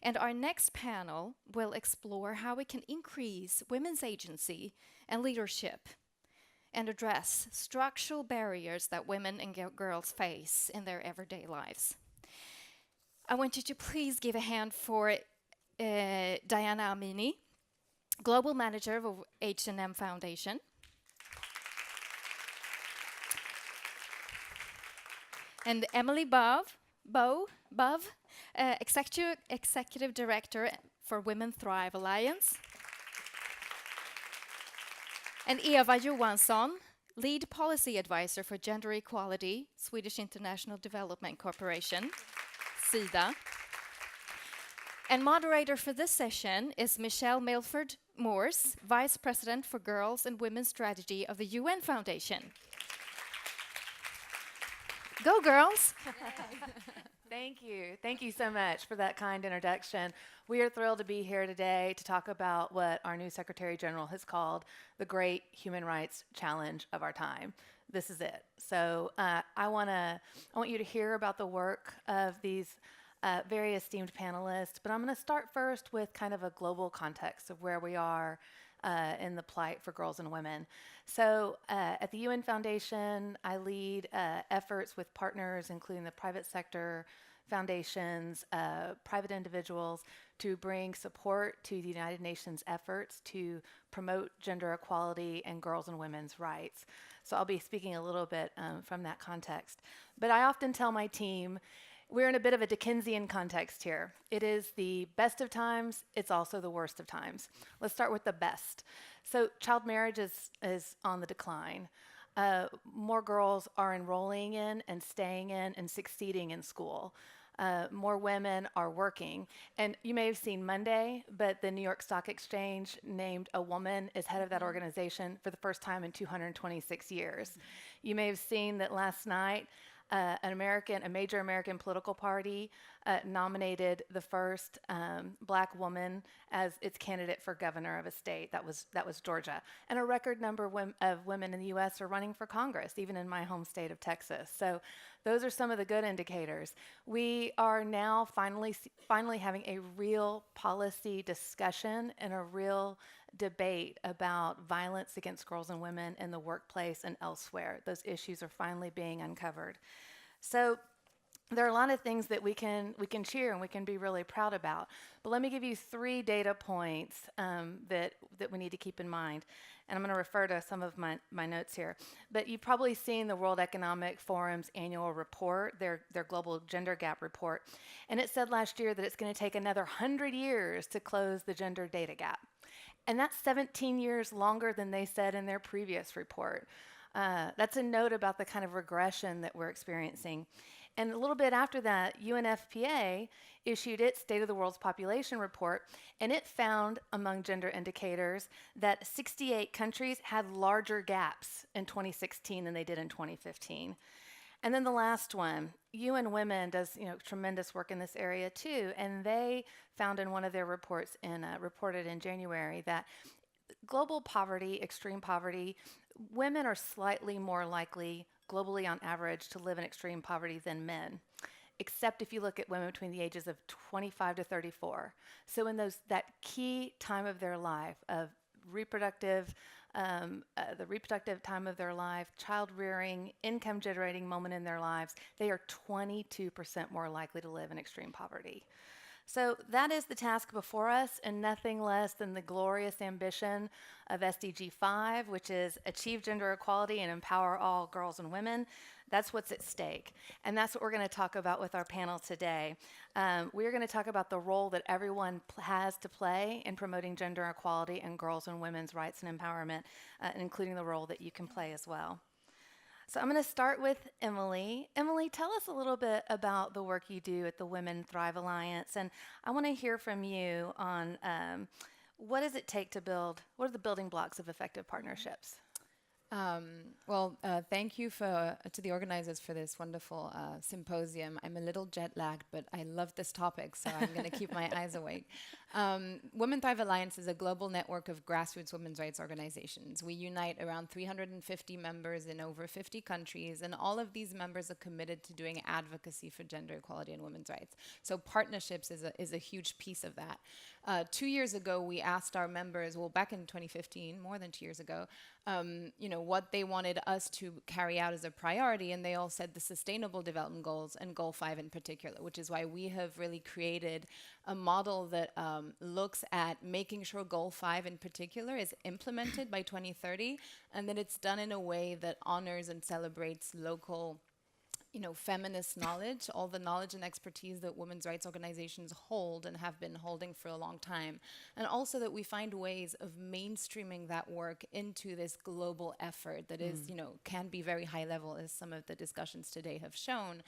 And our next panel will explore how we can increase women's agency and leadership and address structural barriers that women and girls face in their everyday lives. I want you to please give a hand for Diana Amini, Global Manager of H&M Foundation. And Emily Bove, Executive Director for Women Thrive Alliance. And Eva Johansson, Lead Policy Advisor for Gender Equality, Swedish International Development Corporation, SIDA. And moderator for this session is Michelle Milford Morse, Vice President for Girls and Women's Strategy of the UN Foundation. Go, girls! Thank you. Thank you so much for that kind introduction. We are thrilled to be here today to talk about what our new Secretary General has called the great human rights challenge of our time. This is it. So I want you to hear about the work of these very esteemed panelists, but I'm going to start first with kind of a global context of where we are in the plight for girls and women. So at the UN Foundation, I lead efforts with partners, including the private sector, foundations, private individuals, to bring support to the United Nations efforts to promote gender equality and girls' and women's rights. So I'll be speaking a little bit from that context. But I often tell my team, we're in a bit of a Dickensian context here. It is the best of times, it's also the worst of times. Let's start with the best. So child marriage is on the decline. More girls are enrolling in and staying in and succeeding in school. More women are working. And you may have seen Monday, but the New York Stock Exchange named a woman as head of that organization for the first time in 226 years. You may have seen that last night, a major American political party nominated the first black woman as its candidate for governor of a state. That was Georgia. And a record number of women in the U.S. are running for Congress, even in my home state of Texas. So those are some of the good indicators. We are now finally having a real policy discussion and a real debate about violence against girls and women in the workplace and elsewhere. Those issues are finally being uncovered. So there are a lot of things that we can cheer and we can be really proud about. But let me give you 3 data points that we need to keep in mind. And I'm going to refer to some of my notes here. But you've probably seen the World Economic Forum's annual report, their global gender gap report. And it said last year that it's going to take another 100 years to close the gender data gap. And that's 17 years longer than they said in their previous report. That's a note about the kind of regression that we're experiencing. And a little bit after that, UNFPA issued its State of the World's Population Report, and it found among gender indicators that 68 countries had larger gaps in 2016 than they did in 2015. And then the last one, UN Women does tremendous work in this area too, and they found in one of their reports reported in January that global poverty, extreme poverty, women are slightly more likely globally on average to live in extreme poverty than men, except if you look at women between the ages of 25 to 34. So in that key time of their life of the reproductive time of their life, child rearing, income generating moment in their lives, they are 22% more likely to live in extreme poverty. So that is the task before us, and nothing less than the glorious ambition of SDG 5, which is achieve gender equality and empower all girls and women. That's what's at stake. And that's what we're going to talk about with our panel today. We're going to talk about the role that everyone has to play in promoting gender equality and girls and women's rights and empowerment, including the role that you can play as well. So I'm going to start with Emily. Emily, tell us a little bit about the work you do at the Women Thrive Alliance, and I want to hear from you on what does it take to build, what are the building blocks of effective partnerships? Thank you to the organizers for this wonderful symposium. I'm a little jet lagged, but I love this topic, so I'm going to keep my eyes awake. Women Thrive Alliance is a global network of grassroots women's rights organizations. We unite around 350 members in over 50 countries, and all of these members are committed to doing advocacy for gender equality and women's rights. So partnerships is a huge piece of that. 2 years ago, we asked our members, well, back in 2015, more than 2 years ago, what they wanted us to carry out as a priority, and they all said the Sustainable Development Goals and Goal 5 in particular, which is why we have really created a model that looks at making sure Goal 5 in particular is implemented by 2030, and that it's done in a way that honors and celebrates local feminist knowledge, all the knowledge and expertise that women's rights organizations hold and have been holding for a long time. And also that we find ways of mainstreaming that work into this global effort that is, can be very high level, as some of the discussions today have shown,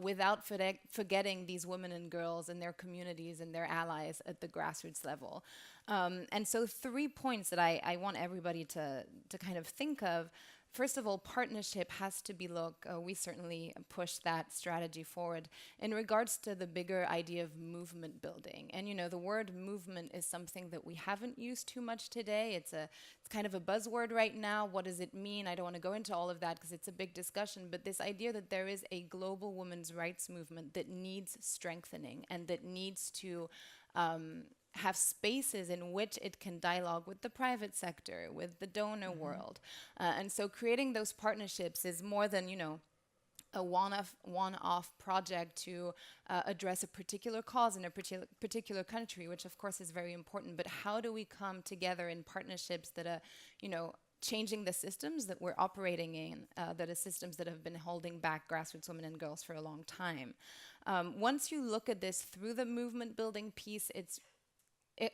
without forgetting these women and girls and their communities and their allies at the grassroots level. And so 3 points that I want everybody to kind of think of. First of all, partnership has to be we certainly push that strategy forward in regards to the bigger idea of movement building. And the word movement is something that we haven't used too much today. It's kind of a buzzword right now. What does it mean? I don't want to go into all of that because it's a big discussion, but this idea that there is a global women's rights movement that needs strengthening and that needs to have spaces in which it can dialogue with the private sector, with the donor world. And so creating those partnerships is more than, a one-off project to address a particular cause in a particular country, which of course is very important. But how do we come together in partnerships that are, changing the systems that we're operating in, that are systems that have been holding back grassroots women and girls for a long time. Once you look at this through the movement building piece, it's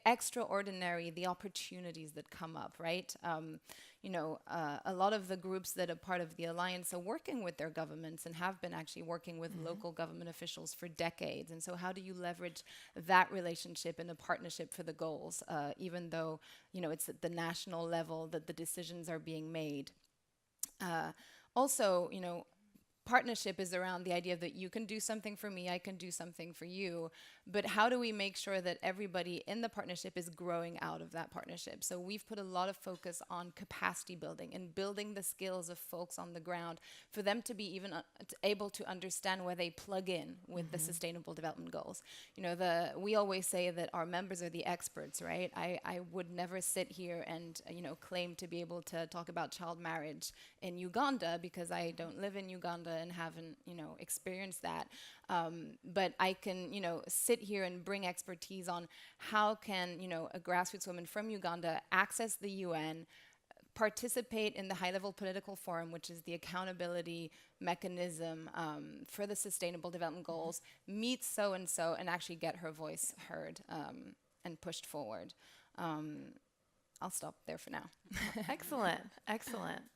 extraordinary the opportunities that come up, right? A lot of the groups that are part of the alliance are working with their governments and have been actually working with local government officials for decades. And so how do you leverage that relationship in a partnership for the goals, even though, it's at the national level that the decisions are being made? Also, partnership is around the idea that you can do something for me, I can do something for you, but how do we make sure that everybody in the partnership is growing out of that partnership? So we've put a lot of focus on capacity building and building the skills of folks on the ground for them to be even able to understand where they plug in with the Sustainable Development Goals. We always say that our members are the experts, right? I would never sit here and claim to be able to talk about child marriage in Uganda because I don't live in Uganda and haven't experienced that. But I can sit here and bring expertise on how can a grassroots woman from Uganda access the UN, participate in the high-level political forum, which is the accountability mechanism for the Sustainable Development Goals, meet so-and-so and actually get her voice heard and pushed forward. I'll stop there for now. Excellent.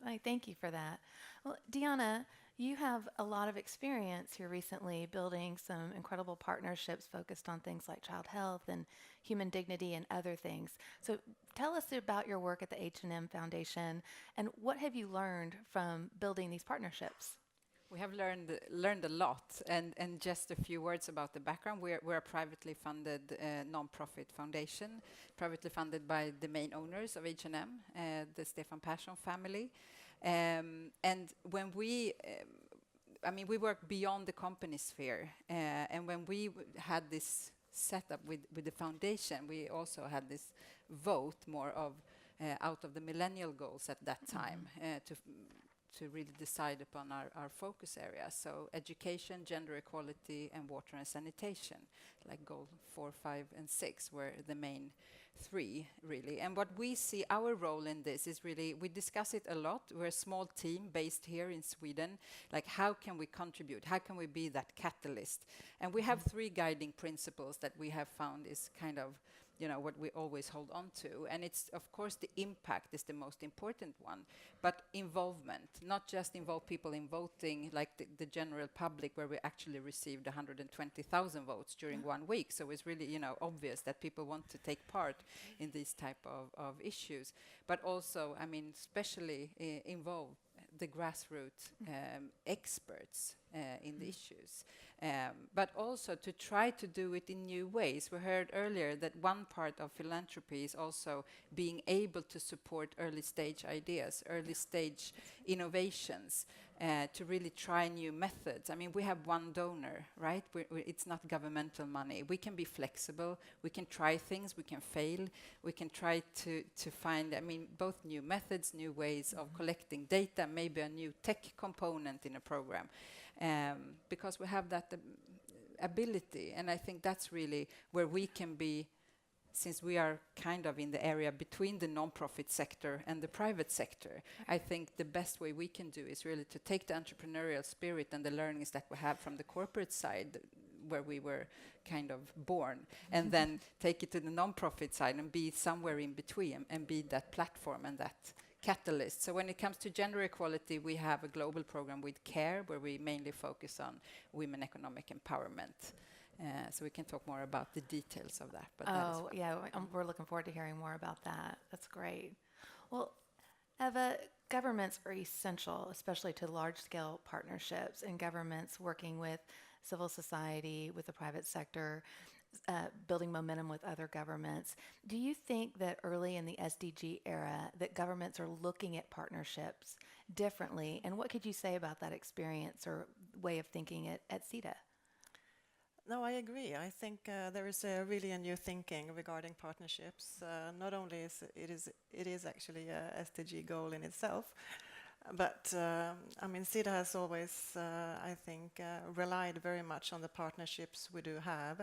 I thank you for that. Well, Diana, you have a lot of experience here recently building some incredible partnerships focused on things like child health and human dignity and other things. So tell us about your work at the H&M Foundation and what have you learned from building these partnerships? We have learned a lot, and just a few words about the background. We're a privately funded non-profit foundation, privately funded by the main owners of H&M, the Stefan Persson family. And when we work beyond the company sphere, and when we had this setup with the foundation, we also had this vote more of out of the millennial goals at that time to really decide upon our focus areas. So education, gender equality, and water and sanitation, like goal 4, 5, and 6 were the main 3, really. And what we see, our role in this is really, we discuss it a lot. We're a small team based here in Sweden. Like, how can we contribute? How can we be that catalyst? And we have 3 guiding principles that we have found is kind of what we always hold on to. And it's, of course, the impact is the most important one, but involvement, not just involve people in voting like the general public, where we actually received 120,000 votes during 1 week. So it's really, obvious that people want to take part in these type of issues, but also, I mean, especially involve the grassroots experts in the issues, but also to try to do it in new ways. We heard earlier that one part of philanthropy is also being able to support early stage ideas, early stage innovations, to really try new methods. I mean, we have one donor, right? It's not governmental money. We can be flexible. We can try things. We can fail. We can try to find, I mean, both new methods, new ways of collecting data, maybe a new tech component in a program, because we have that ability. And I think that's really where we can be, since we are kind of in the area between the non-profit sector and the private sector. I think the best way we can do is really to take the entrepreneurial spirit and the learnings that we have from the corporate side, where we were kind of born, and then take it to the non-profit side and be somewhere in between and be that platform and that catalyst. So when it comes to gender equality, we have a global program with CARE, where we mainly focus on women economic empowerment. So we can talk more about the details of that. But that is yeah, we're looking forward to hearing more about that. That's great. Well, Eva, governments are essential, especially to large-scale partnerships, and governments working with civil society, with the private sector, building momentum with other governments. Do you think that early in the SDG era that governments are looking at partnerships differently? And what could you say about that experience or way of thinking at CETA? No, I agree. I think there is really a new thinking regarding partnerships. Not only is it is actually a SDG goal in itself, but I mean, CETA has always, I think, relied very much on the partnerships we do have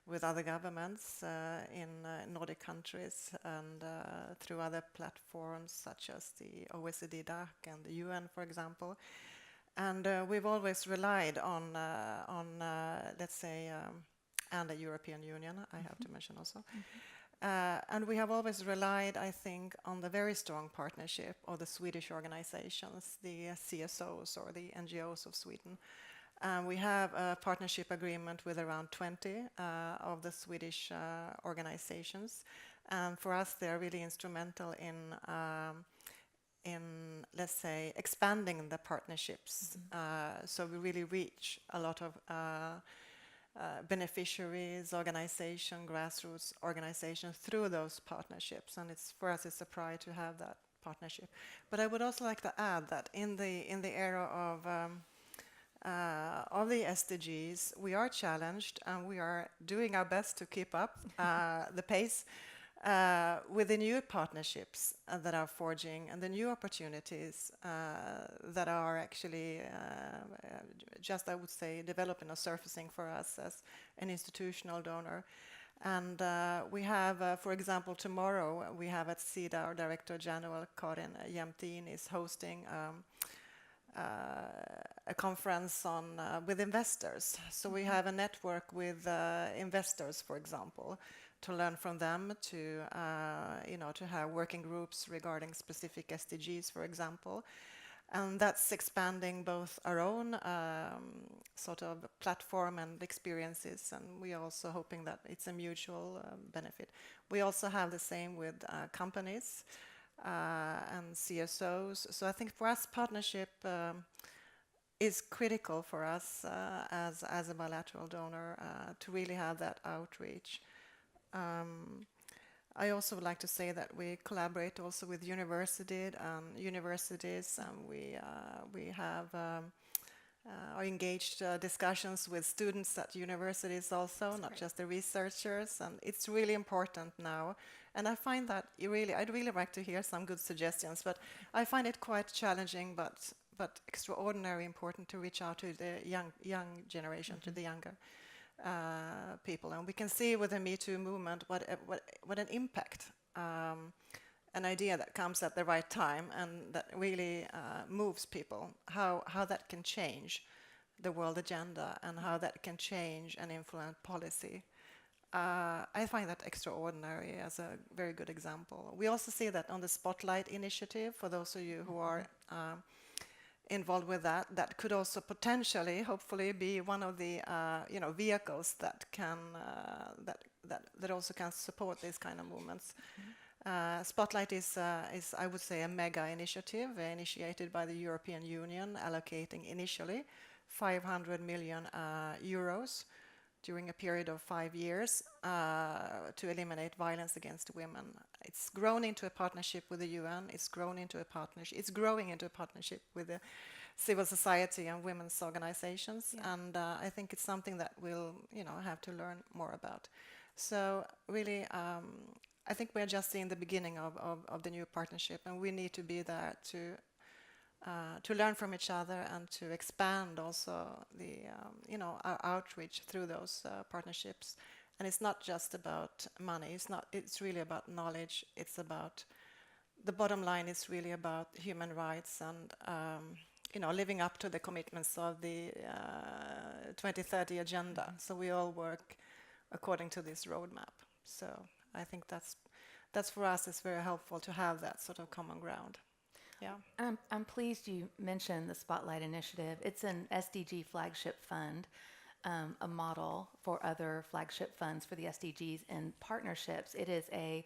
with other governments in Nordic countries and through other platforms such as the OECD DAC and the UN, for example. And we've always relied on let's say, and the European Union, I have to mention also. And we have always relied, I think, on the very strong partnership of the Swedish organizations, the CSOs or the NGOs of Sweden. We have a partnership agreement with around 20 of the Swedish organizations. And for us, they're really instrumental in, let's say, expanding the partnerships. So we really reach a lot of beneficiaries, organization, grassroots organizations through those partnerships. And for us, it's a pride to have that partnership. But I would also like to add that in the era of the SDGs, we are challenged and we are doing our best to keep up the pace with the new partnerships that are forging and the new opportunities that are actually just, I would say, developing or surfacing for us as an institutional donor. And we have, for example, tomorrow we have at CETA, our Director General, Karin Jämtin, is hosting a conference on with investors. So we have a network with investors, for example, to learn from them, to to have working groups regarding specific SDGs, for example. And that's expanding both our own sort of platform and experiences, and we are also hoping that it's a mutual benefit. We also have the same with companies and CSOs. So I think for us, partnership is critical for us as a bilateral donor to really have that outreach. I also would like to say that we collaborate also with universities, and we have are engaged discussions with students at universities also, not just the researchers, and it's really important now. And I find that I'd really like to hear some good suggestions, but I find it quite challenging, but extraordinarily important to reach out to the young generation, to the younger people. And we can see with the Me Too movement what an impact an idea that comes at the right time and that really moves people, how that can change the world agenda and how that can change and influence policy. I find that extraordinary as a very good example. We also see that on the Spotlight initiative, for those of you who are involved with that, that could also potentially, hopefully, be one of the vehicles that can that also can support these kind of movements. Spotlight is I would say a mega initiative initiated by the European Union, allocating initially 500 million euros during a period of 5 years to eliminate violence against women. It's grown into a partnership with the UN. It's growing into a partnership with the civil society and women's organizations. Yeah. And I think it's something that we'll have to learn more about. So really, I think we're just seeing the beginning of the new partnership, and we need to be there to learn from each other and to expand also the our outreach through those partnerships. And it's not just about money. It's really about knowledge. It's about the bottom line is really about human rights and living up to the commitments of the 2030 agenda. So we all work according to this roadmap. So I think that's for us. It's very helpful to have that sort of common ground. Yeah. I'm pleased you mentioned the Spotlight Initiative. It's an SDG flagship fund, a model for other flagship funds for the SDGs and partnerships. It is a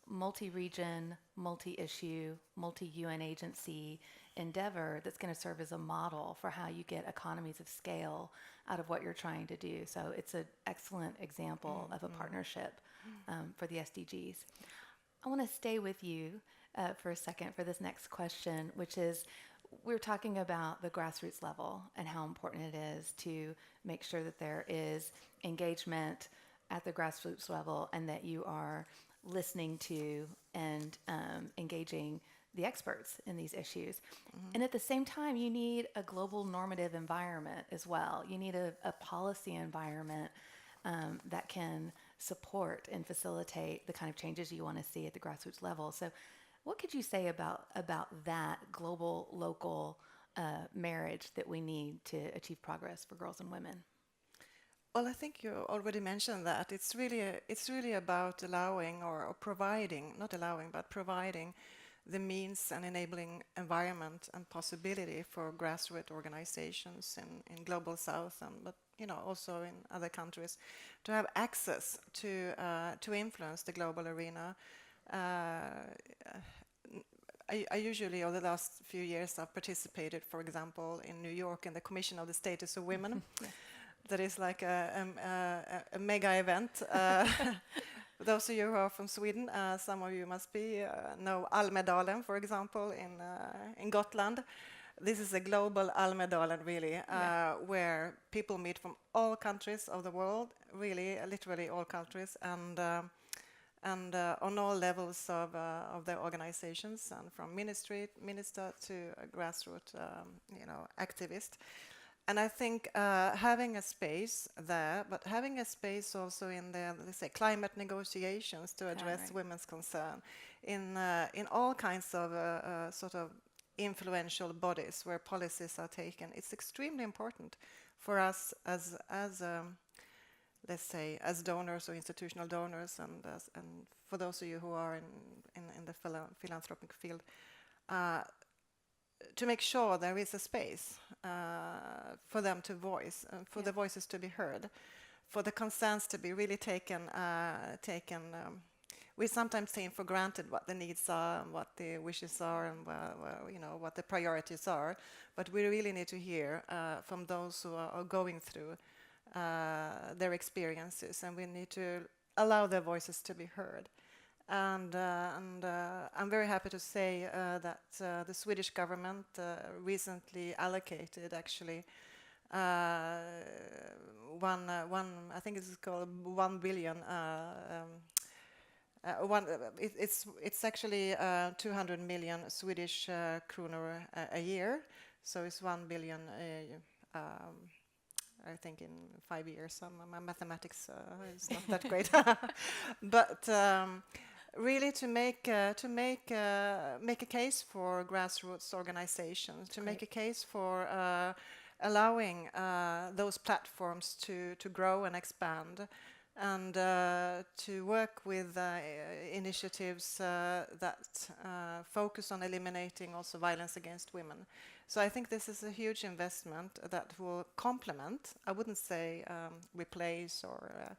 multi-region, multi-issue, multi-UN agency endeavor that's going to serve as a model for how you get economies of scale out of what you're trying to do. So it's an excellent example of a partnership for the SDGs. I want to stay with you for a second for this next question, which is, we're talking about the grassroots level and how important it is to make sure that there is engagement at the grassroots level and that you are listening to and engaging the experts in these issues. And at the same time, you need a global normative environment as well. You need a policy environment that can support and facilitate the kind of changes you want to see at the grassroots level. So what could you say about that global, local marriage that we need to achieve progress for girls and women? Well, I think you already mentioned that. It's really about allowing or providing, not allowing, but providing the means and enabling environment and possibility for grassroots organizations in Global South but also in other countries to have access to influence the global arena. I usually, over the last few years, I've participated, for example, in New York in the Commission of the Status of Women. Yeah. That is like a mega event. Those of you who are from Sweden, some of you must know Almedalen, for example, in Gotland. This is a global Almedalen, really, where people meet from all countries of the world, really, literally all countries, and on all levels of their organizations, and from minister to a grassroots, activist. And I think having a space there, but having a space also in the, let's say, climate negotiations to address women's concern in all kinds of sort of influential bodies where policies are taken. It's extremely important for us as let's say, as donors or institutional donors, and for those of you who are in the philanthropic field, to make sure there is a space for them to voice, for the voices to be heard, for the concerns to be really taken. We sometimes take for granted what the needs are, and what the wishes are, and what the priorities are. But we really need to hear from those who are going through their experiences, and we need to allow their voices to be heard. And I'm very happy to say that the Swedish government recently allocated actually one I think it's called 1 billion. It's actually 200 million Swedish kronor a year, so it's 1 billion. I think in 5 years. My mathematics is not that great, but really to make a case for grassroots organizations, to make a case for allowing those platforms to grow and expand, and to work with initiatives that focus on eliminating also violence against women. So I think this is a huge investment that will complement, I wouldn't say replace or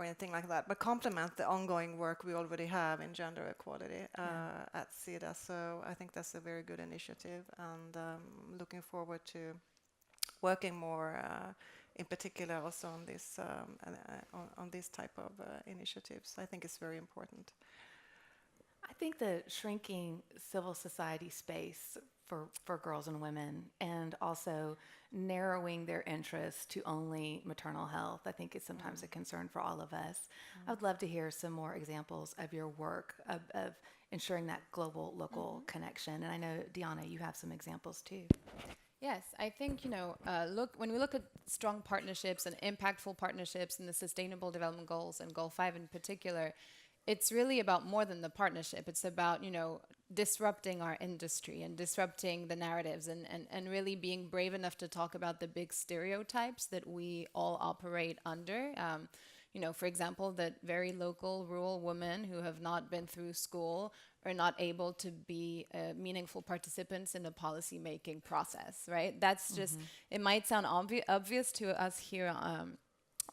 anything like that, but complement the ongoing work we already have in gender equality at SIDA. So I think that's a very good initiative, and looking forward to working more, in particular, also on this on this type of initiatives. I think it's very important. I think the shrinking civil society space for girls and women, and also narrowing their interests to only maternal health, I think is sometimes a concern for all of us. I would love to hear some more examples of your work of ensuring that global local connection. And I know, Diana, you have some examples too. Yes, I think, when we look at strong partnerships and impactful partnerships and the Sustainable Development Goals and Goal 5 in particular, it's really about more than the partnership. It's about, disrupting our industry and disrupting the narratives and really being brave enough to talk about the big stereotypes that we all operate under. For example, that very local rural women who have not been through school are not able to be meaningful participants in the policy-making process, right? That's just, it might sound obvious to us here,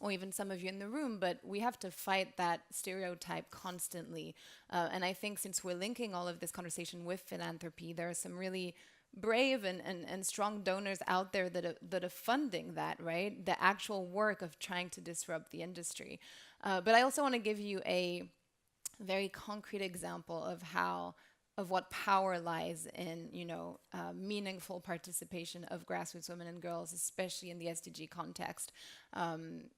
or even some of you in the room, but we have to fight that stereotype constantly. And I think since we're linking all of this conversation with philanthropy, there are some really brave and strong donors out there that are funding that, right? The actual work of trying to disrupt the industry. But I also want to give you a very concrete example of what power lies in, meaningful participation of grassroots women and girls, especially in the SDG context.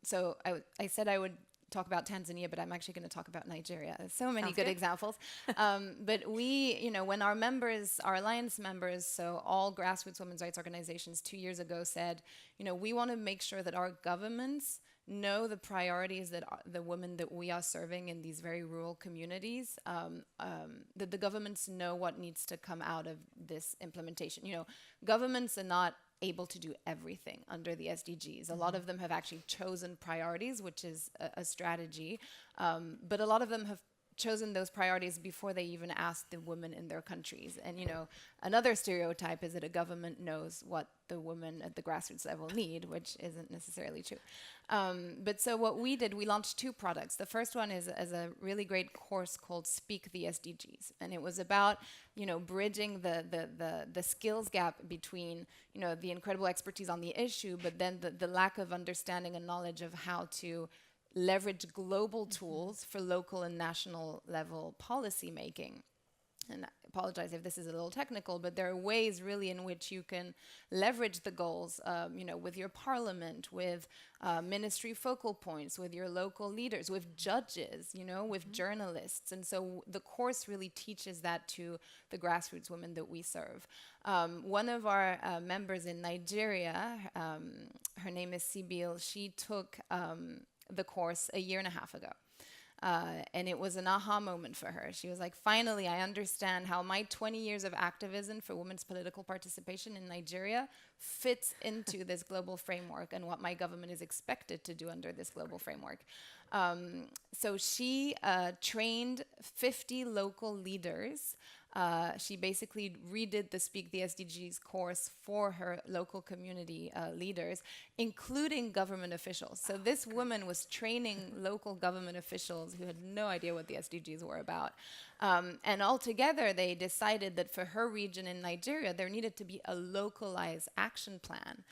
So I said I would talk about Tanzania, but I'm actually going to talk about Nigeria. There's so many good examples. But we, when our members, our alliance members, so all grassroots women's rights organizations 2 years ago said, we want to make sure that our governments know the priorities that the women that we are serving in these very rural communities, that the governments know what needs to come out of this implementation. Governments are not able to do everything under the SDGs. A lot of them have actually chosen priorities, which is a strategy, but a lot of them have chosen those priorities before they even asked the women in their countries. And another stereotype is that a government knows what the women at the grassroots level need, which isn't necessarily true. But so what we did, we launched 2 products. The first one is a really great course called Speak the SDGs, and it was about bridging the skills gap between the incredible expertise on the issue, but then the lack of understanding and knowledge of how to leverage global tools for local and national level policy making. And I apologize if this is a little technical, but there are ways really in which you can leverage the goals, with your parliament, with ministry focal points, with your local leaders, with judges, with journalists. And so the course really teaches that to the grassroots women that we serve. One of our members in Nigeria, her name is Sibyl, she took the course a year and a half ago. And it was an aha moment for her. She was like, finally, I understand how my 20 years of activism for women's political participation in Nigeria fits into this global framework and what my government is expected to do under this global framework. So she trained 50 local leaders. She basically redid the Speak the SDGs course for her local community leaders, including government officials. So this woman was training local government officials who had no idea what the SDGs were about. And altogether, they decided that for her region in Nigeria, there needed to be a localized action plan.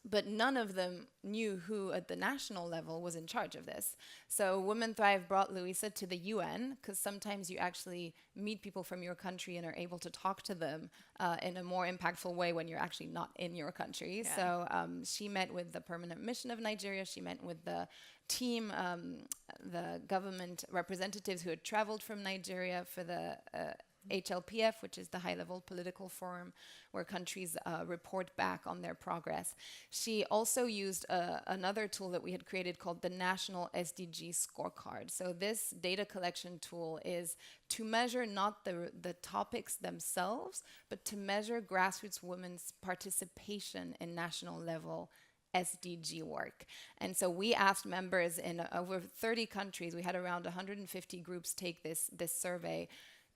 But none of them knew who at the national level was in charge of this. So Women Thrive brought Louisa to the UN, because sometimes you actually meet people from your country and are able to talk to them in a more impactful way when you're actually not in your country. Yeah. So she met with the permanent mission of Nigeria. She met with the team, the government representatives who had traveled from Nigeria for the HLPF, which is the high-level political forum where countries report back on their progress. She also used another tool that we had created called the National SDG Scorecard. So this data collection tool is to measure not the topics themselves, but to measure grassroots women's participation in national level SDG work. And so we asked members in over 30 countries, we had around 150 groups take this survey.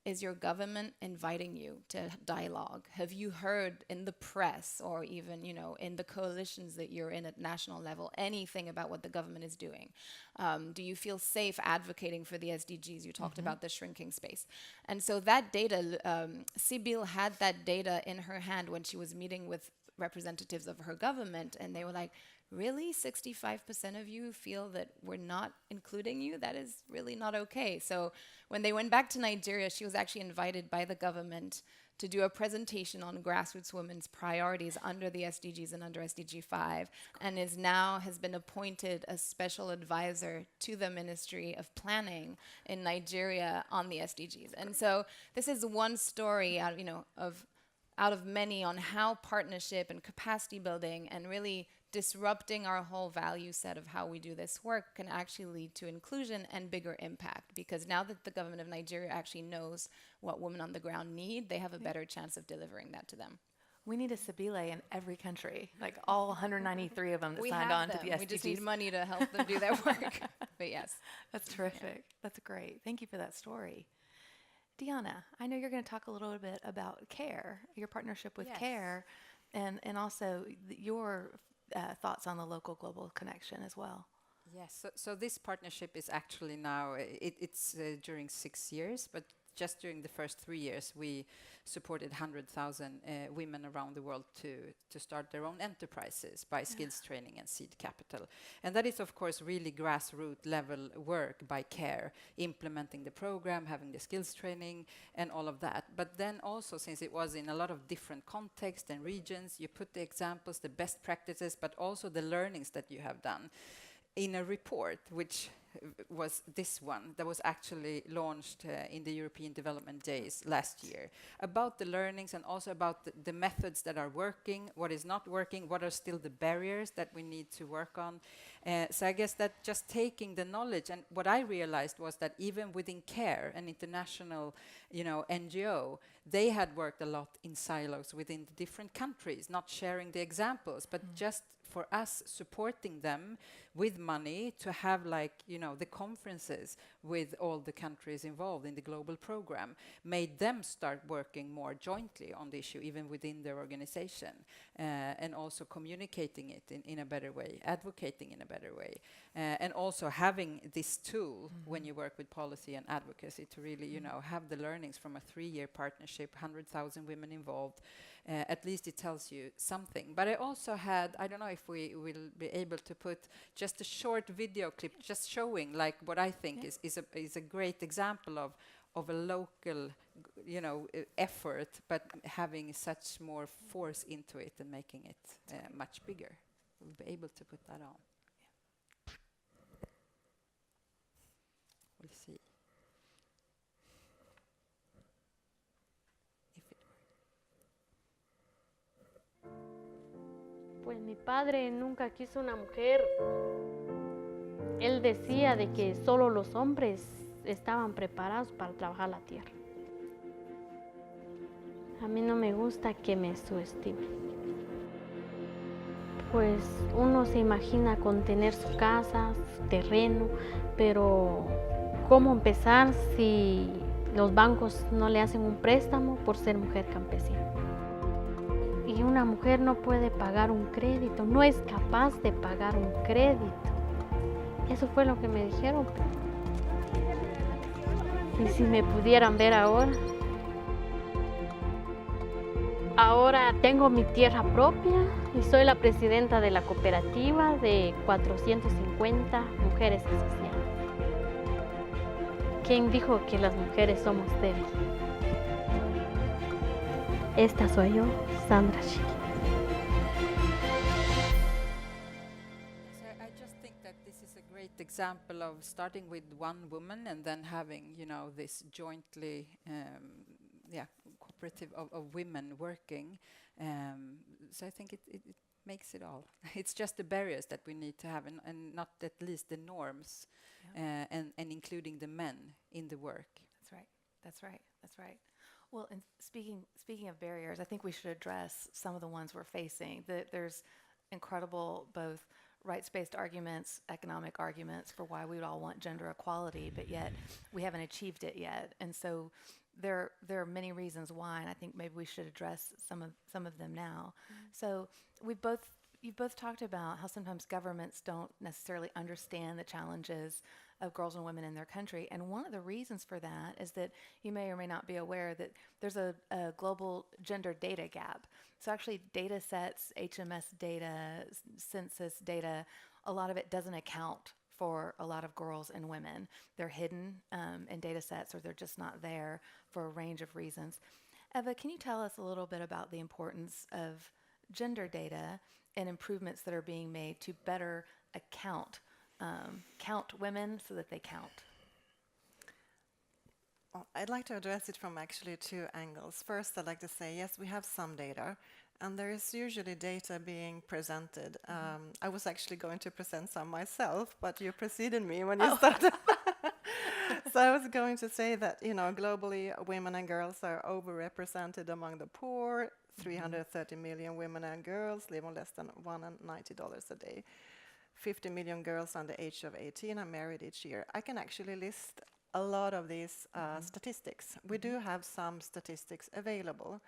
Is your government inviting you to dialogue? Have you heard in the press or even, in the coalitions that you're in at national level, anything about what the government is doing? Do you feel safe advocating for the SDGs? You talked about the shrinking space. And so that data, Sibyl had that data in her hand when she was meeting with representatives of her government, and they were like, really, 65% of you feel that we're not including you? That is really not okay. So when they went back to Nigeria, she was actually invited by the government to do a presentation on grassroots women's priorities under the SDGs and under SDG 5, and has been appointed a special advisor to the Ministry of Planning in Nigeria on the SDGs. And so this is one story out of many on how partnership and capacity building and really disrupting our whole value set of how we do this work can actually lead to inclusion and bigger impact. Because now that the government of Nigeria actually knows what women on the ground need, they have a better chance of delivering that to them. We need a Sabile in every country, like all 193 of them that signed on to the SDGs. We just need money to help them do their work. But yes. That's terrific. Yeah. That's great. Thank you for that story. Diana, I know you're going to talk a little bit about CARE, your partnership with CARE, and also your thoughts on the local global connection as well. Yes, so this partnership is actually now, it's during 6 years, but just during the first 3 years, we supported 100,000 women around the world to start their own enterprises by skills training and seed capital. And that is, of course, really grassroots level work by CARE, implementing the program, having the skills training, and all of that. But then also, since it was in a lot of different contexts and regions, you put the examples, the best practices, but also the learnings that you have done in a report, which was this one that was actually launched in the European Development Days last year, about the learnings and also about the methods that are working, what is not working, what are still the barriers that we need to work on. So I guess that just taking the knowledge, and what I realized was that even within CARE, an international NGO, they had worked a lot in silos within the different countries, not sharing the examples, but just for us supporting them with money to have the conferences with all the countries involved in the global program made them start working more jointly on the issue, even within their organization, and also communicating it in a better way, advocating in a better way, and also having this tool when you work with policy and advocacy to really, have the learnings from a 3-year partnership, 100,000 women involved. At least it tells you something. But I also had, I don't know if we will be able to put just a short video clip just showing what I think is a great example of a local effort, but having such more force into it and making it much bigger. We'll be able to put that on. Yeah. We'll see. Pues mi padre nunca quiso una mujer. Él decía de que solo los hombres estaban preparados para trabajar la tierra. A mí no me gusta que me subestimen. Pues uno se imagina con tener su casa, su terreno, pero ¿cómo empezar si los bancos no le hacen un préstamo por ser mujer campesina? Y una mujer no puede pagar un crédito, no es capaz de pagar un crédito. Eso fue lo que me dijeron. Y si me pudieran ver ahora. Ahora tengo mi tierra propia y soy la presidenta de la cooperativa de 450 mujeres asociadas. ¿Quién dijo que las mujeres somos débiles? Esta soy yo, Sandra Chiqui. So I just think that this is a great example of starting with one woman and then having, this jointly, cooperative of women working. So I think it makes it all. It's just the barriers that we need to have, and not at least the norms, and including the men in the work. That's right. Well, and speaking of barriers, I think we should address some of the ones we're facing. There's incredible both rights-based arguments, economic arguments for why we would all want gender equality, but yet we haven't achieved it yet. And so there are many reasons why, and I think maybe we should address some of them now. So you've both talked about how sometimes governments don't necessarily understand the challenges of girls and women in their country. And one of the reasons for that is that you may or may not be aware that there's a global gender data gap. So actually data sets, HMS data, census data, a lot of it doesn't account for a lot of girls and women. They're hidden in data sets, or they're just not there for a range of reasons. Eva, can you tell us a little bit about the importance of gender data and improvements that are being made to better count women so that they count? I'd like to address it from actually two angles. First, I'd like to say, yes, we have some data, and there is usually data being presented. I was actually going to present some myself, but you preceded me when you started. So I was going to say that, globally, women and girls are overrepresented among the poor. 330 million women and girls live on less than $190 a day. 50 million girls under the age of 18 are married each year. I can actually list a lot of these statistics. We do have some statistics available.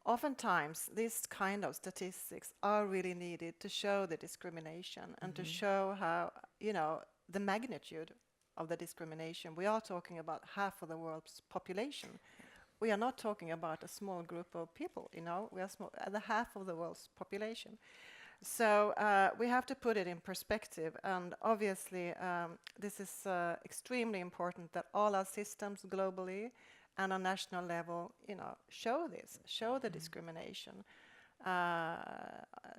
Oftentimes, these kind of statistics are really needed to show the discrimination and to show how, the magnitude of the discrimination. We are talking about half of the world's population. We are not talking about a small group of people, we are the half of the world's population. So we have to put it in perspective, and obviously this is extremely important that all our systems globally and on national level, show the discrimination,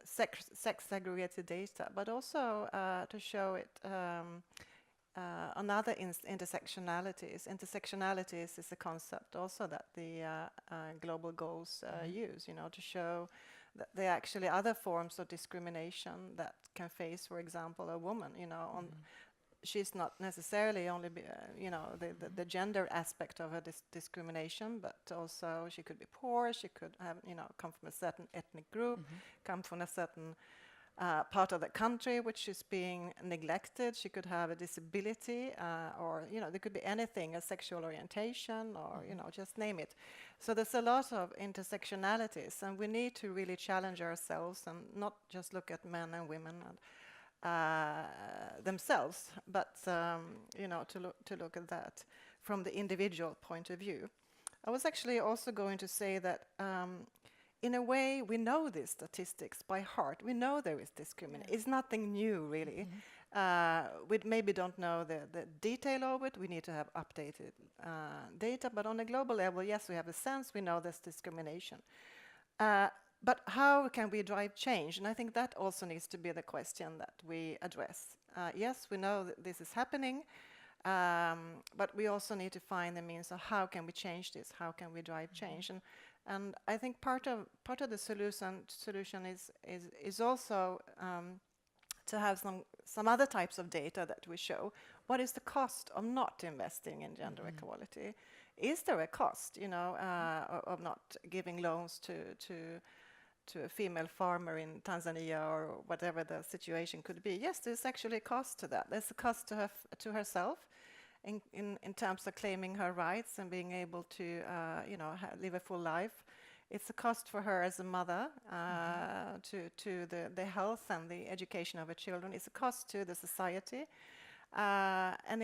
sex segregated data, but also to show it on other intersectionalities. Intersectionalities is a concept also that the global goals use, to show that there are actually other forms of discrimination that can face, for example, a woman, she's not necessarily only, the gender aspect of her discrimination, but also she could be poor, she could have, come from a certain ethnic group, come from a certain part of the country which is being neglected. She could have a disability, or there could be anything, a sexual orientation, or just name it. So there's a lot of intersectionalities, and we need to really challenge ourselves and not just look at men and women and themselves, but to look at that from the individual point of view. I was actually also going to say that in a way, we know these statistics by heart. We know there is discrimination. It's nothing new, really. We maybe don't know the detail of it. We need to have updated data. But on a global level, yes, we have a sense. We know there's discrimination. But how can we drive change? And I think that also needs to be the question that we address. Yes, we know that this is happening. But we also need to find the means of how can we change this? How can we drive change? And I think part of the solution is also to have some other types of data that we show. What is the cost of not investing in gender equality? Is there a cost, of not giving loans to a female farmer in Tanzania or whatever the situation could be? Yes, there's actually a cost to that. There's a cost to herself. In terms of claiming her rights and being able to, live a full life. It's a cost for her as a mother to the health and the education of her children. It's a cost to the society. And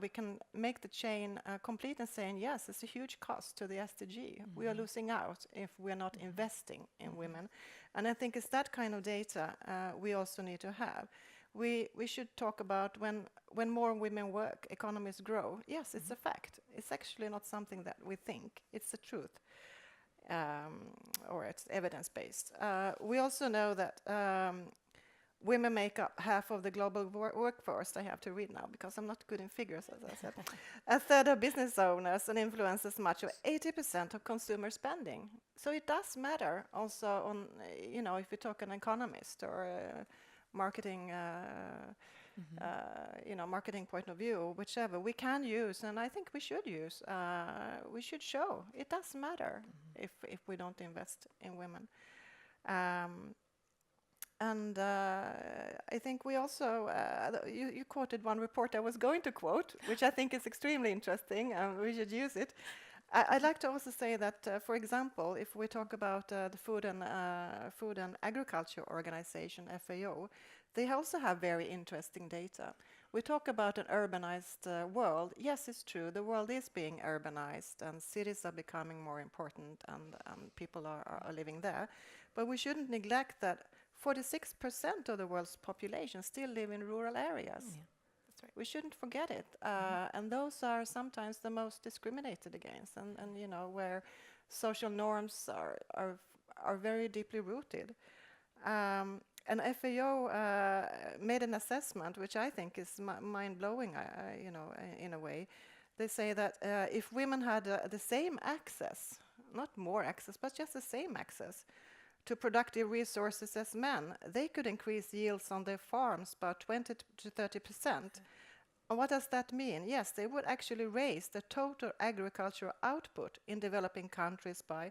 we can make the chain complete and saying, yes, it's a huge cost to the SDG. We are losing out if we're not investing in women. And I think it's that kind of data we also need to have. We should talk about when more women work, economies grow. Yes, it's a fact. It's actually not something that we think. It's the truth, or it's evidence-based. We also know that women make up half of the global workforce. I have to read now because I'm not good in figures, as I said. A third of business owners and influence as much of 80% of consumer spending. So it does matter also on, if you talk an economist or marketing, marketing point of view, whichever we can use, and I think we should use. We should show it does matter if we don't invest in women. Um, and I think we also, you quoted one report I was going to quote, which I think is extremely interesting, and we should use it. I'd like to also say that, for example, if we talk about the Food and Agriculture Organization, FAO, they also have very interesting data. We talk about an urbanized world. Yes, it's true, the world is being urbanized and cities are becoming more important and people are living there. But we shouldn't neglect that 46% of the world's population still live in rural areas. Yeah, that's right. We shouldn't forget it. And those are sometimes the most discriminated against, and you know, where social norms are very deeply rooted. And FAO made an assessment, which I think is mind-blowing, you know, in a way. They say that if women had the same access, not more access, but just the same access to productive resources as men, they could increase yields on their farms by 20 to 30%. And what does that mean? Yes, they would actually raise the total agricultural output in developing countries by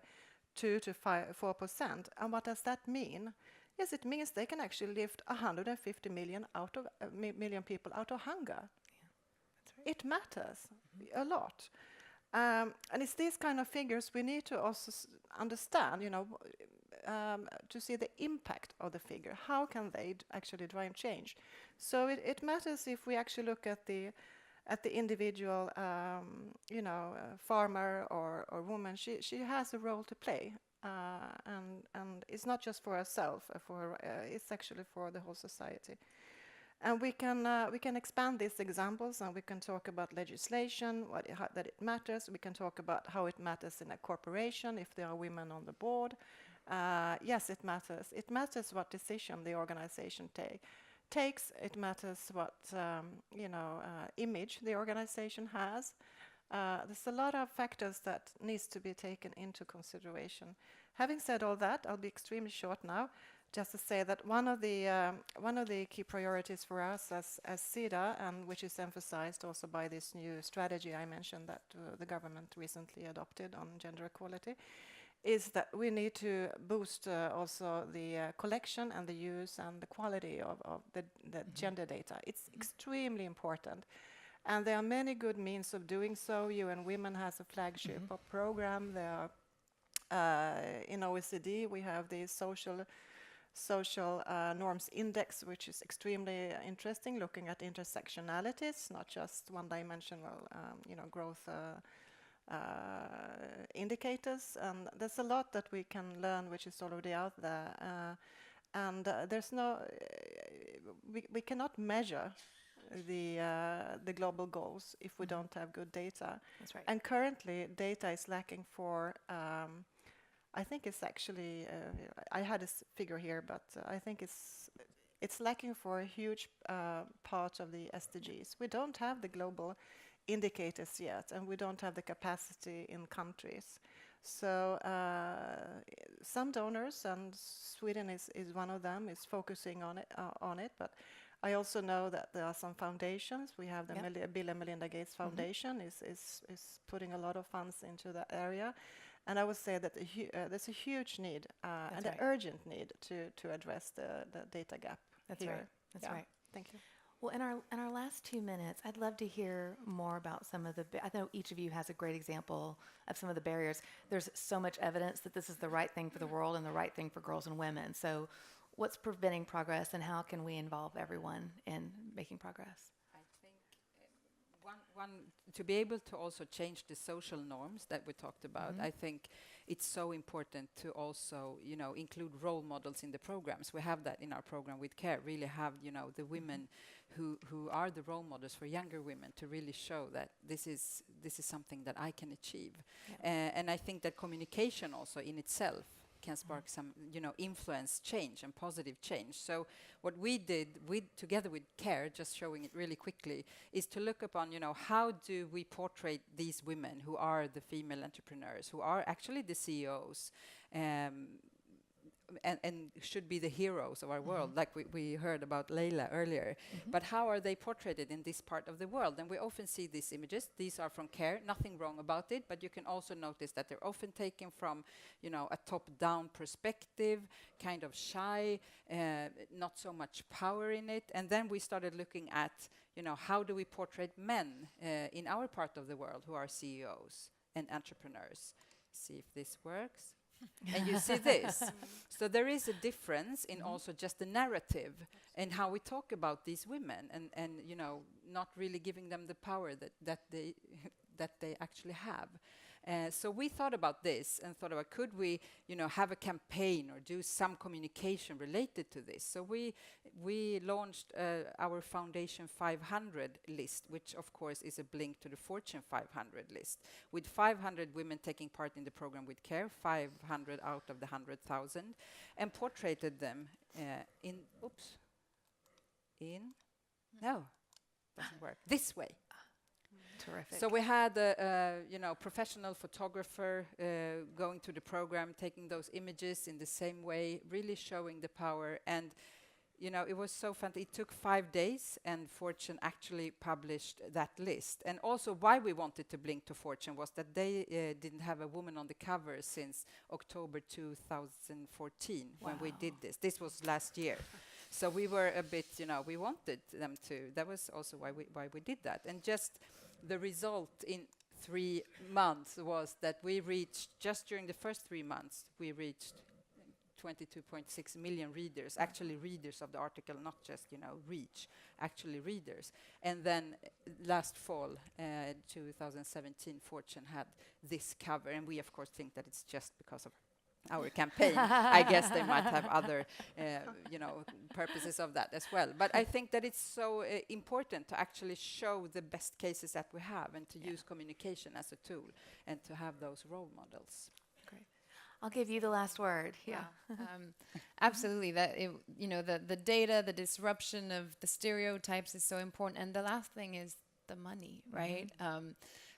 2 to 4%. And what does that mean? Yes, it means they can actually lift 150 million million people out of hunger. Yeah, that's right. It matters a lot. And it's these kind of figures we need to also understand, you know, to see the impact of the figure. How can they actually drive change? So it matters if we actually look at the individual, you know, farmer or woman. She has a role to play, and it's not just for herself. It's actually for the whole society. And we can expand these examples, and we can talk about legislation, that it matters. We can talk about how it matters in a corporation if there are women on the board. Yes, it matters. It matters what decision the organization takes. It matters what you know, image the organization has. There's a lot of factors that needs to be taken into consideration. Having said all that, I'll be extremely short now. Just to say that one of the key priorities for us as SIDA, and which is emphasized also by this new strategy I mentioned that the government recently adopted on gender equality, is that we need to boost also the collection and the use and the quality of the gender data. It's extremely important. And there are many good means of doing so. UN Women has a flagship program. There are, in OECD, we have the social norms index, which is extremely interesting, looking at intersectionalities, not just one-dimensional, you know, growth indicators. And there's a lot that we can learn, which is already out there. And there's no, we cannot measure the global goals if we don't have good data. That's right. And currently, data is lacking for. I think it's actually, I had a figure here, but I think it's lacking for a huge part of the SDGs. We don't have the global indicators yet, and we don't have the capacity in countries. So some donors, and Sweden is one of them, is focusing on it. But I also know that there are some foundations. We have the Bill and Melinda Gates Foundation is putting a lot of funds into that area. And I would say that there's a huge need and an urgent need to address the data gap. That's here. right. That's right. Thank you. Well, in our last 2 minutes, I'd love to hear more about some of the. I know each of you has a great example of some of the barriers. There's so much evidence that this is the right thing for the world and the right thing for girls and women. So, what's preventing progress, and how can we involve everyone in making progress? One to be able to also change the social norms that we talked about. I think it's so important to also, you know, include role models in the programs. We have that in our program with CARE. Really have, you know, the women who are the role models for younger women to really show that this is something that I can achieve. And I think that communication also in itself can spark some, you know, influence change and positive change. So what we did together with CARE, just showing it really quickly, is to look upon, you know, how do we portray these women who are the female entrepreneurs, who are actually the CEOs, and should be the heroes of our world, like we heard about Leila earlier. But how are they portrayed in this part of the world? And we often see these images. These are from CARE, nothing wrong about it, but you can also notice that they're often taken from, you know, a top-down perspective, kind of shy, not so much power in it. And then we started looking at, you know, how do we portray men in our part of the world who are CEOs and entrepreneurs? See if this works. And you see this. So there is a difference in also just the narrative and how we talk about these women, and you know, not really giving them the power that they that they actually have. So we thought about this and thought about, could we, you know, have a campaign or do some communication related to this? So we launched our Foundation 500 list, which of course is a link to the Fortune 500 list, with 500 women taking part in the program with CARE, 500 out of the 100,000, and portrayed them no, doesn't work, this way. Terrific. So we had a you know, professional photographer going to the program, taking those images in the same way, really showing the power. And you know, it was so fun. It took 5 days, and Fortune actually published that list. And also, why we wanted to link to Fortune was that they didn't have a woman on the cover since October 2014 when we did this. This was last year. So we were a bit, you know, we wanted them to. That was also why we did that. And just the result in 3 months was that we reached, just during the first 3 months, we reached 22.6 million readers, actually readers of the article, not just, you know, reach, actually readers. And then last fall, 2017, Fortune had this cover, and we of course think that it's just because of our campaign. I guess they might have other, you know, purposes of that as well. But I think that it's so important to actually show the best cases that we have, and to use communication as a tool, and to have those role models. Great. I'll give you the last word. Yeah. Absolutely. That you know, the data, the disruption of the stereotypes is so important. And the last thing is the money, right?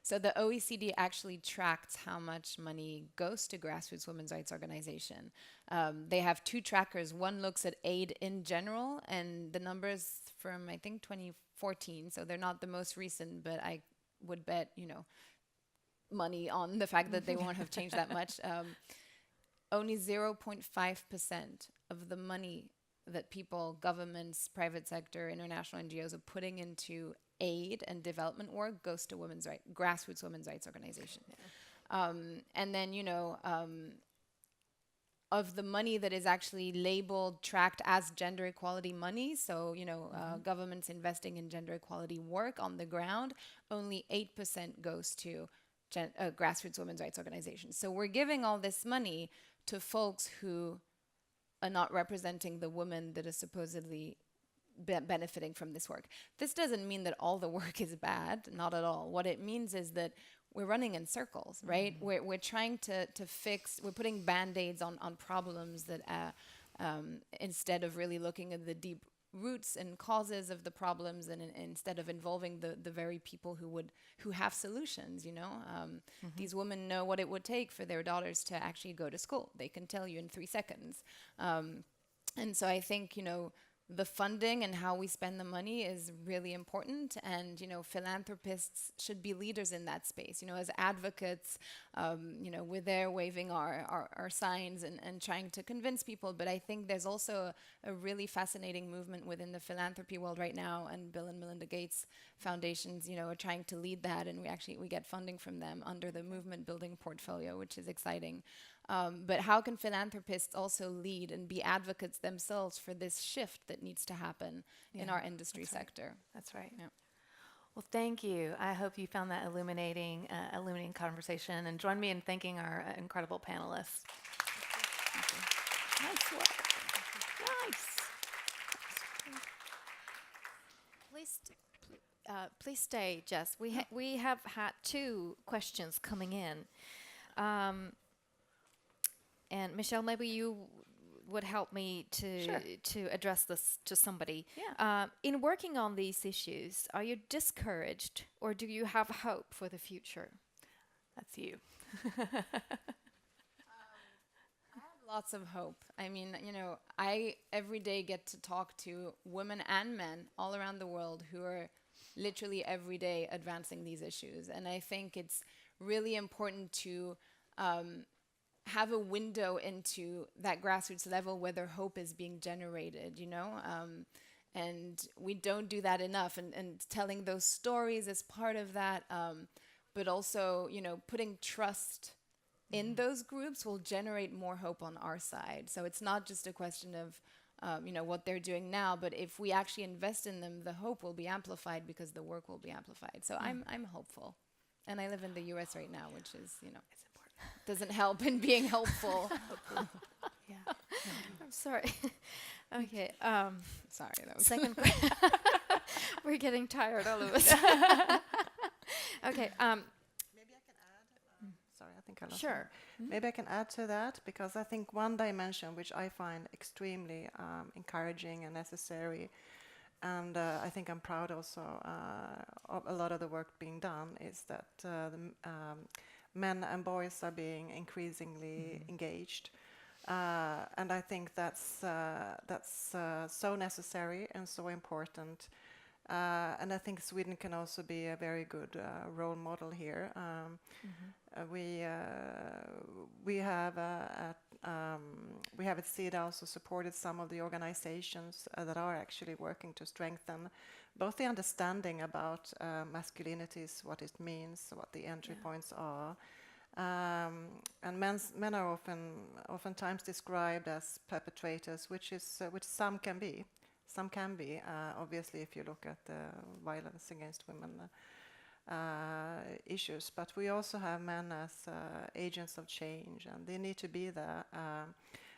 So the OECD actually tracks how much money goes to grassroots women's rights organization. They have 2 trackers. One looks at aid in general, and the numbers from, I think, 2014. So they're not the most recent, but I would bet, you know, money on the fact that they won't have changed that much. Only 0.5% of the money that people, governments, private sector, international NGOs are putting into aid and development work goes to grassroots women's rights organization. And then, you know, of the money that is actually labeled, tracked as gender equality money, so, you know, governments investing in gender equality work on the ground, only 8% goes to grassroots women's rights organizations. So we're giving all this money to folks who are not representing the women that are supposedly benefiting from this work. This doesn't mean that all the work is bad, not at all. What it means is that we're running in circles, right? We're trying to fix, we're putting band-aids on problems that instead of really looking at the deep roots and causes of the problems, and instead of involving the very people who have solutions, you know. These women know what it would take for their daughters to actually go to school. They can tell you in 3 seconds. And so I think, you know, the funding and how we spend the money is really important, and, you know, philanthropists should be leaders in that space. You know, as advocates, you know, we're there waving our signs and trying to convince people, but I think there's also a really fascinating movement within the philanthropy world right now, and Bill and Melinda Gates foundations, you know, are trying to lead that, and we get funding from them under the movement building portfolio, which is exciting. But how can philanthropists also lead and be advocates themselves for this shift that needs to happen in our industry sector? That's right. Yeah. Well, thank you. I hope you found that illuminating conversation, and join me in thanking our incredible panelists. Nice work. Nice. Please stay, Jess. We have had 2 questions coming in. And Michelle, maybe you would help me to address this to somebody. Yeah. In working on these issues, are you discouraged, or do you have hope for the future? That's you. I have Lots of hope. I mean, I every day get to talk to women and men all around the world who are literally every day advancing these issues. And I think it's really important to have a window into that grassroots level where their hope is being generated. And we don't do that enough. And telling those stories is part of that, but also, putting trust in those groups will generate more hope on our side. So it's not just a question of what they're doing now, but if we actually invest in them, the hope will be amplified because the work will be amplified. So I'm hopeful, and I live in the U.S. right now, which is it's important. Doesn't help in being helpful. Yeah. I'm sorry. Okay. Sorry, that was Second question. We're getting tired, all of us. Okay. Maybe I can add. Sorry, I think I lost. Sure. Maybe I can add to that, because I think one dimension which I find extremely encouraging and necessary, and I think I'm proud also of a lot of the work being done, is that men and boys are being increasingly engaged. And I think that's so necessary and so important. And I think Sweden can also be a very good role model here. We have at SIDA also supported some of the organizations that are actually working to strengthen both the understanding about masculinities, what it means, what the entry points are. And men are oftentimes described as perpetrators, which some can be. Some can be, obviously, if you look at the violence against women issues. But we also have men as agents of change, and they need to be there.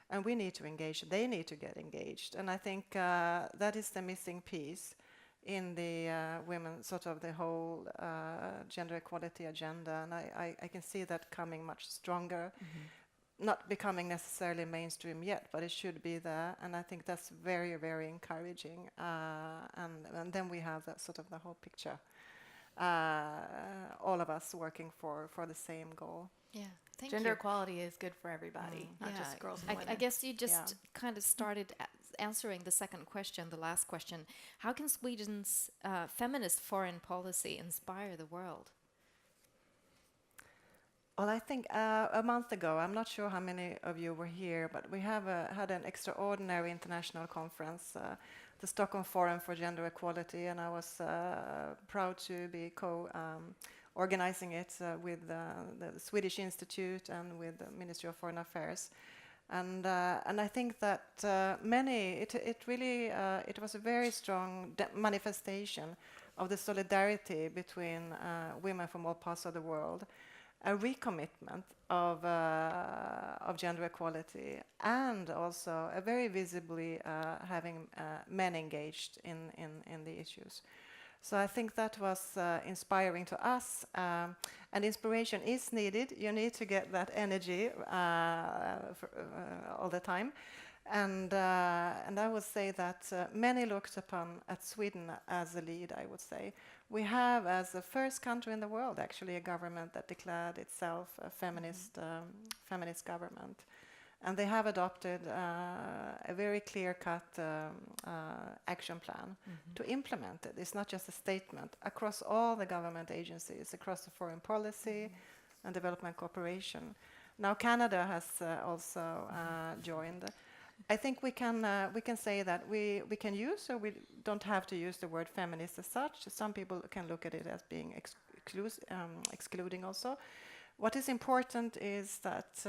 And we need to engage. They need to get engaged. And I think that is the missing piece in the women, sort of the whole gender equality agenda. And I can see that coming much stronger. Not becoming necessarily mainstream yet, but it should be there, and I think that's very, very encouraging. And then we have that sort of the whole picture, all of us working for the same goal. Yeah. Thank Gender you. equality is good for everybody, not just girls and women. I guess you just Yeah. kind of started answering the second question, the last question. How can Sweden's feminist foreign policy inspire the world? Well, I think a month ago, I'm not sure how many of you were here, but we have had an extraordinary international conference, the Stockholm Forum for Gender Equality, and I was proud to be organizing it with the Swedish Institute and with the Ministry of Foreign Affairs. And I think that it was a very strong manifestation of the solidarity between women from all parts of the world, a recommitment of gender equality, and also a very visibly having men engaged in the issues. So I think that was inspiring to us, and inspiration is needed. You need to get that energy all the time. And I would say that many looked upon at Sweden as a lead, I would say. We have, as the first country in the world, actually a government that declared itself a feminist government. And they have adopted a very clear-cut action plan to implement it. It's not just a statement. Across all the government agencies, across the foreign policy and development cooperation. Now Canada has also joined. I think we can say that we can use, or we don't have to use the word feminist as such. Some people can look at it as being excluding also. What is important is that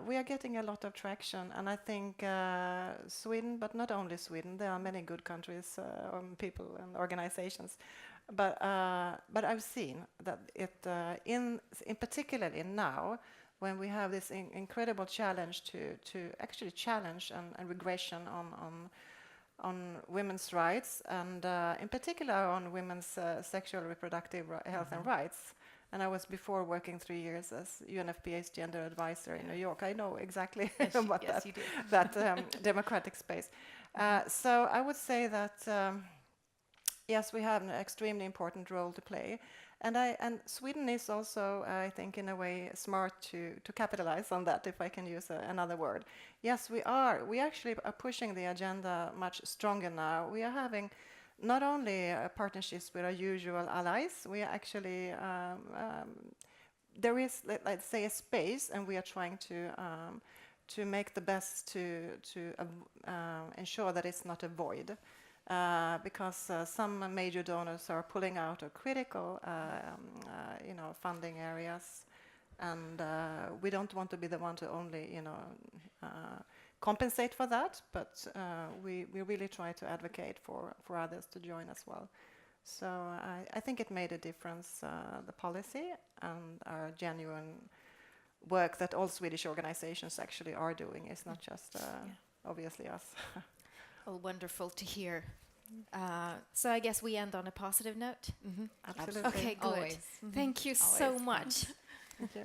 we are getting a lot of traction, and I think Sweden, but not only Sweden, there are many good countries, people and organizations, but I've seen that it in particularly now, when we have this incredible challenge to actually challenge and regression on women's rights, and in particular on women's sexual reproductive health and rights. And I was before working 3 years as UNFPA's gender advisor in New York. I know exactly about that democratic space. So I would say that yes, we have an extremely important role to play. And Sweden is also, I think, in a way, smart to capitalize on that, if I can use another word. Yes, we are. We actually are pushing the agenda much stronger now. We are having not only partnerships with our usual allies, we are actually there is, let's say, a space, and we are trying to make the best to ensure that it's not a void. Because some major donors are pulling out of critical, funding areas, and we don't want to be the one to only, compensate for that. But we really try to advocate for others to join as well. So I think it made a difference, the policy and our genuine work that all Swedish organizations actually are doing. It's not just obviously us. Oh, wonderful to hear. So I guess we end on a positive note. Absolutely. Okay, good. Always. Thank you so much. Thank you.